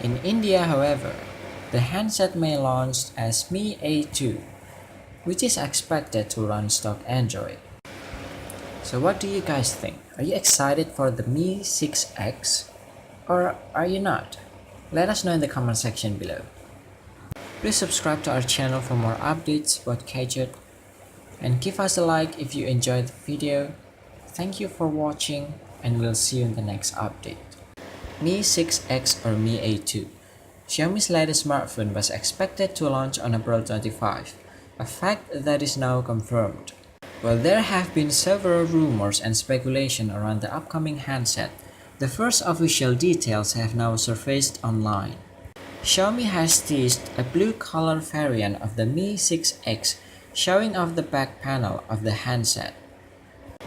In India, however, the handset may launch as Mi A2, which is expected to run stock Android. So what do you guys think? Are you excited for the Mi 6X? Or are you not? Let us know in the comment section below. Please subscribe to our channel for more updates about Gadget, and give us a like if you enjoyed the video. Thank you for watching, and we'll see you in the next update. Mi 6X or Mi A2. Xiaomi's latest smartphone was expected to launch on April 25, a fact that is now confirmed. While there have been several rumors and speculation around the upcoming handset, the first official details have now surfaced online. Xiaomi has teased a blue-color variant of the Mi 6X, showing off the back panel of the handset.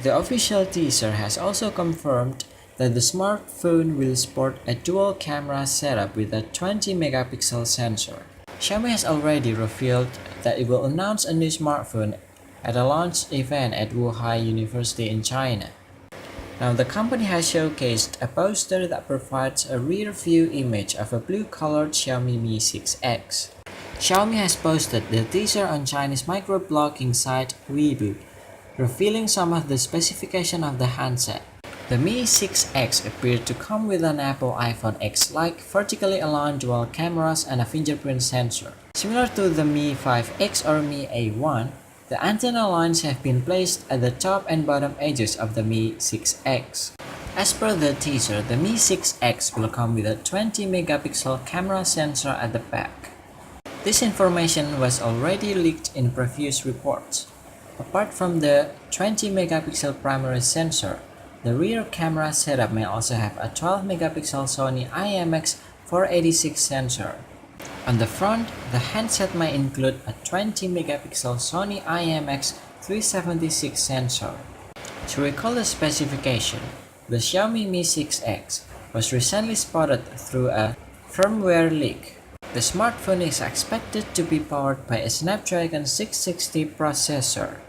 The official teaser has also confirmed that the smartphone will sport a dual camera setup with a 20-megapixel sensor. Xiaomi has already revealed that it will announce a new smartphone at a launch event at Wuhan University in China. Now, the company has showcased a poster that provides a rear view image of a blue-colored Xiaomi Mi 6X. Xiaomi has posted the teaser on Chinese microblogging site Weibo, revealing some of the specifications of the handset. The Mi 6X appeared to come with an Apple iPhone X-like vertically aligned dual cameras and a fingerprint sensor. Similar to the Mi 5X or Mi A1, the antenna lines have been placed at the top and bottom edges of the Mi 6X. As per the teaser, the Mi 6X will come with a 20-megapixel camera sensor at the back. This information was already leaked in previous reports. Apart from the 20-megapixel primary sensor, the rear camera setup may also have a 12-megapixel Sony IMX486 sensor. On the front, the handset may include a 20-megapixel Sony IMX376 sensor. To recall the specification, the Xiaomi Mi 6X was recently spotted through a firmware leak. The smartphone is expected to be powered by a Snapdragon 660 processor.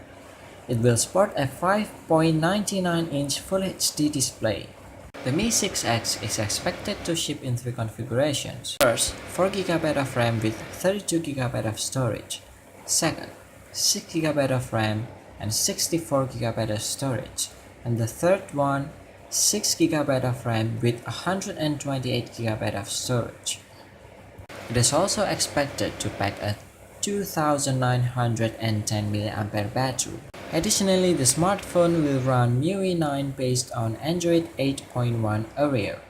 It will sport a 5.99-inch Full HD display. The Mi 6X is expected to ship in three configurations. First, 4GB of RAM with 32GB of storage. Second, 6GB of RAM and 64GB of storage. And the third one, 6GB of RAM with 128GB of storage. It is also expected to pack a 2910 mAh battery. Additionally, the smartphone will run MIUI 9 based on Android 8.1 Oreo.